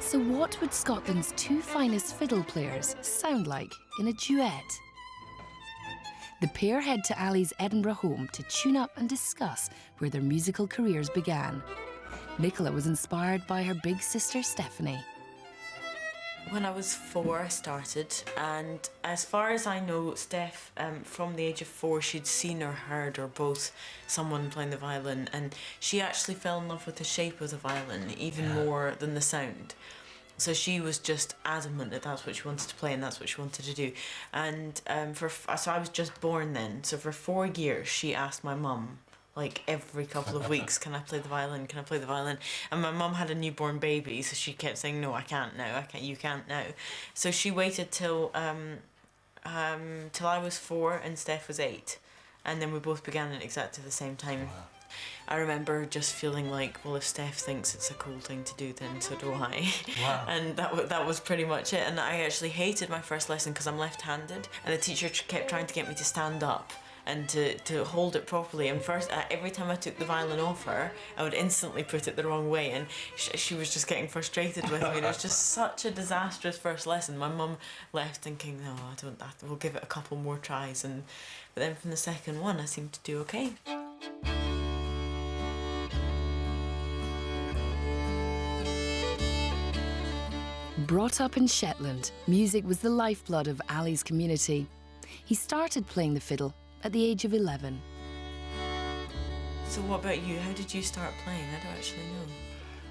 So what would Scotland's two finest fiddle players sound like in a duet? The pair head to Aly's Edinburgh home to tune up and discuss where their musical careers began. Nicola was inspired by her big sister Stephanie. When I was 4, I started, and as far as I know, Steph, from the age of 4, she'd seen or heard or both someone playing the violin, and she actually fell in love with the shape of the violin even more than the sound. So she was just adamant that that's what she wanted to play and that's what she wanted to do. And so I was just born then. So for 4 years, she asked my mum, like every couple of weeks, can I play the violin? Can I play the violin? And my mum had a newborn baby, so she kept saying, no, I can't now. You can't now. So she waited till I was 4 and Steph was 8, and then we both began at exactly the same time. Wow. I remember just feeling like, well, if Steph thinks it's a cool thing to do, then so do I. Wow. And that was pretty much it. And I actually hated my first lesson because I'm left-handed, and the teacher kept trying to get me to stand up and to hold it properly. And first, every time I took the violin off her, I would instantly put it the wrong way, and she was just getting frustrated with me. And it was just such a disastrous first lesson. My mum left thinking, no, we'll give it a couple more tries. But then from the second one, I seemed to do okay. Brought up in Shetland, music was the lifeblood of Aly's community. He started playing the fiddle at the age of 11. So what about you? How did you start playing? I don't actually know.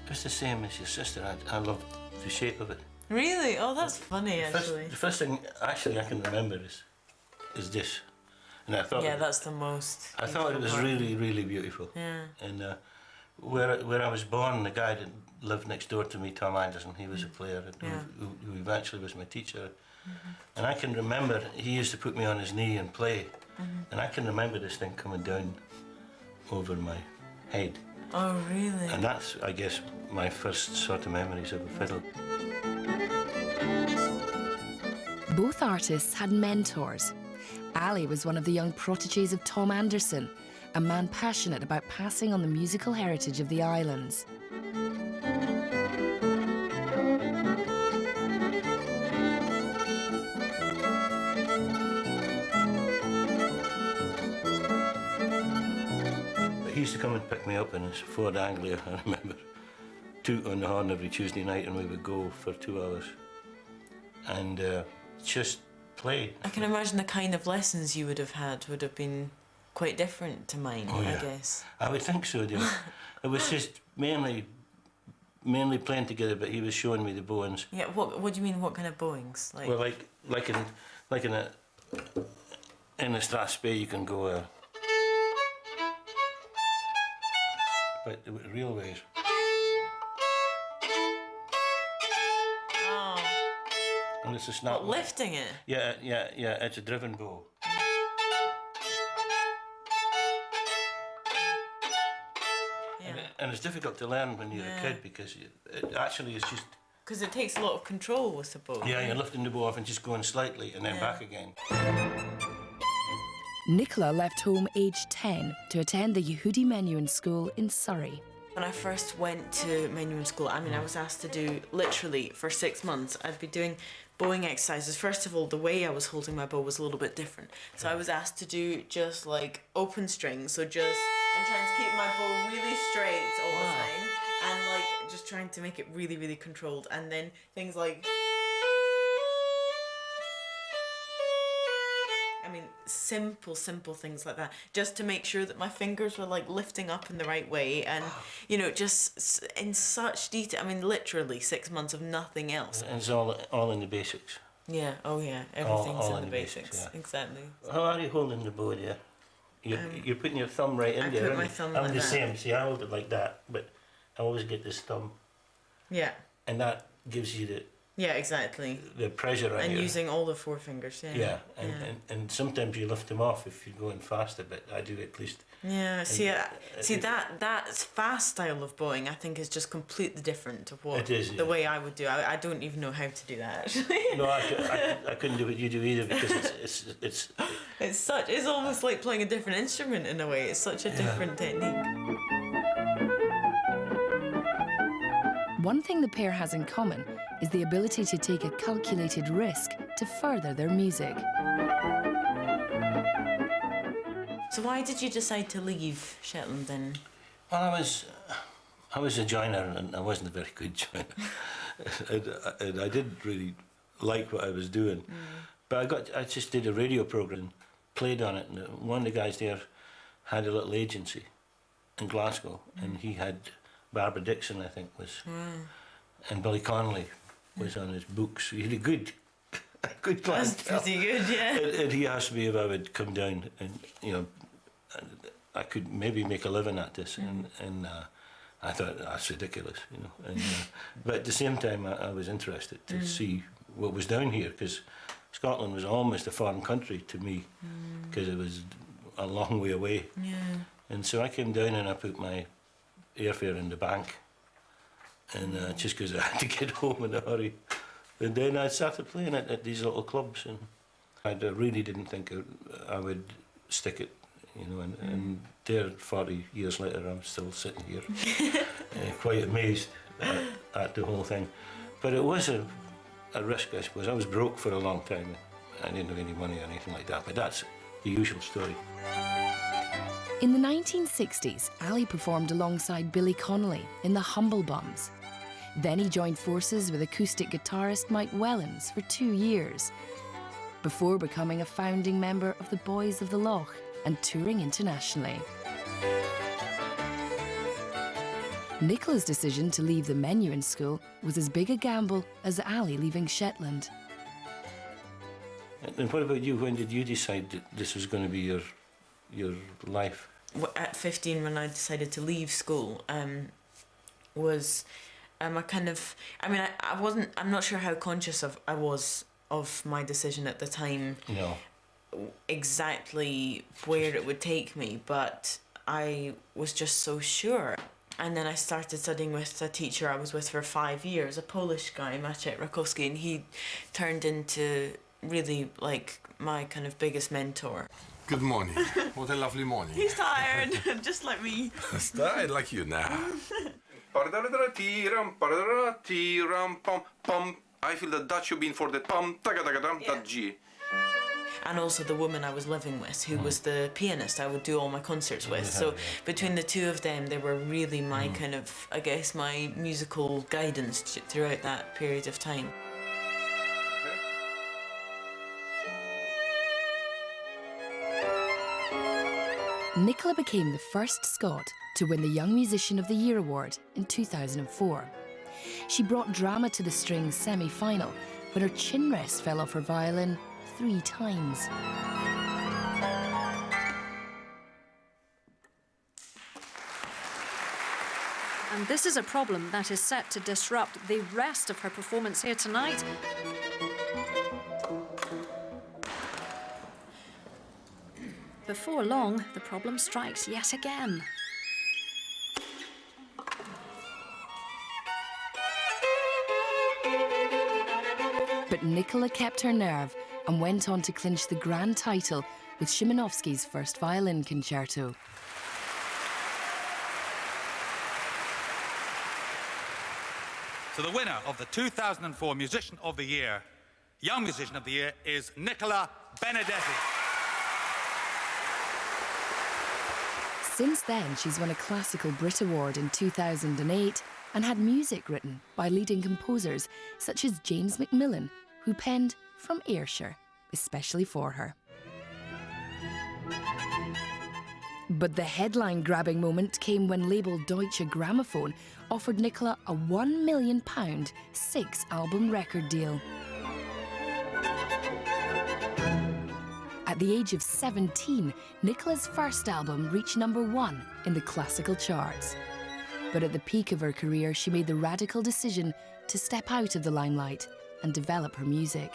It's the same as your sister. I loved the shape of it. Really? Oh, that's funny, actually. The first thing actually I can remember is this. And I thought that's the most. I thought it was really, really beautiful. Yeah. And where I was born, the guy that lived next door to me, Tom Anderson, he was a player who eventually was my teacher. Mm-hmm. And I can remember he used to put me on his knee and play. Mm-hmm. And I can remember this thing coming down over my head. Oh, really? And that's, I guess, my first sort of memories of a fiddle. Both artists had mentors. Aly was one of the young protégés of Tom Anderson, a man passionate about passing on the musical heritage of the islands. He used to come and pick me up in his Ford Anglia, I remember, toot on the horn every Tuesday night, and we would go for 2 hours and just play. I can imagine the kind of lessons you would have had would have been quite different to mine, I guess. I would think so, dear. It was just mainly playing together, but he was showing me the bowings. Yeah, what do you mean, what kind of bowings? Well, in the Strathspey you can go but the real ways. Oh. And it's a snap. What, lifting it? Yeah, it's a driven bow. And it's difficult to learn when you're a kid because it actually is just... Because it takes a lot of control with the bow. Yeah, you're lifting the bow off and just going slightly and then back again. Nicola left home aged 10 to attend the Yehudi Menuhin School in Surrey. When I first went to Menuhin School, I was asked to do, literally, for 6 months, I'd be doing bowing exercises. First of all, the way I was holding my bow was a little bit different. So I was asked to do just like open strings, so just... I'm trying to keep my bow really straight all the time, and like just trying to make it really, really controlled. And then things like, simple things like that, just to make sure that my fingers were like lifting up in the right way, and just in such detail. Literally 6 months of nothing else. And it's all in the basics. Yeah. Oh yeah. Everything's all in the basics. Exactly. How are you holding the bow there? You're putting your thumb right in there. I put my thumb I'm the same. See, I hold it like that, but I always get this thumb. Yeah. And that gives you the... Yeah, exactly. The pressure on you. And using all the 4 fingers, Yeah, and sometimes you lift them off if you're going faster, but I do at least. Yeah, that fast style of bowing, I think, is just completely different to what the way I would do. I don't even know how to do that, actually. No, I couldn't do what you do either, because it's almost like playing a different instrument in a way. It's such a different technique. One thing the pair has in common is the ability to take a calculated risk to further their music. So why did you decide to leave Shetland then? Well, I was a joiner, and I wasn't a very good joiner. and I didn't really like what I was doing. But I just did a radio program, played on it, and one of the guys there had a little agency in Glasgow, and he had Barbara Dixon, I think, and Billy Connolly was on his books. He had a good clientele. That's pretty good, yeah. And he asked me if I would come down, and I could maybe make a living at this, and I thought that's ridiculous, but at the same time, I was interested to see what was down here, because Scotland was almost a foreign country to me, because it was a long way away. Yeah. And so I came down and I put my airfare in the bank, and just because I had to get home in a hurry. And then I started playing at these little clubs, and I really didn't think I would stick it, and there 40 years later I'm still sitting here, quite amazed at the whole thing. But it was a risk, I suppose. I was broke for a long time. I didn't have any money or anything like that, but that's the usual story. In the 1960s, Aly performed alongside Billy Connolly in the Humble Bums. Then he joined forces with acoustic guitarist Mike Wellens for 2 years, before becoming a founding member of the Boys of the Loch and touring internationally. Nicola's decision to leave the Menuhin School was as big a gamble as Aly leaving Shetland. And what about you? When did you decide that this was going to be your life? At 15, when I decided to leave school, I'm not sure how conscious I was of my decision at the time. No. Exactly where it would take me, but I was just so sure. And then I started studying with a teacher I was with for 5 years, a Polish guy, Maciej Rakowski, and he turned into really like my kind of biggest mentor. Good morning. What a lovely morning. He's tired, just like me. Tired like you now. I feel the Dutch you've been for the pum, that G. And also the woman I was living with, who was the pianist I would do all my concerts with. So between the two of them, they were really my kind of, I guess, my musical guidance throughout that period of time. Nicola became the first Scot to win the Young Musician of the Year award in 2004. She brought drama to the strings semi-final when her chin rest fell off her violin 3 times. And this is a problem that is set to disrupt the rest of her performance here tonight. Before long, the problem strikes yet again. But Nicola kept her nerve and went on to clinch the grand title with Szymanowski's first violin concerto. So the winner of the 2004 Musician of the Year, Young Musician of the Year, is Nicola Benedetti. Since then, she's won a Classical Brit Award in 2008 and had music written by leading composers such as James Macmillan, who penned From Ayrshire, especially for her. But the headline-grabbing moment came when label Deutsche Grammophon offered Nicola a £1 million 6-album record deal. At the age of 17, Nicola's first album reached #1 in the classical charts. But at the peak of her career, she made the radical decision to step out of the limelight and develop her music.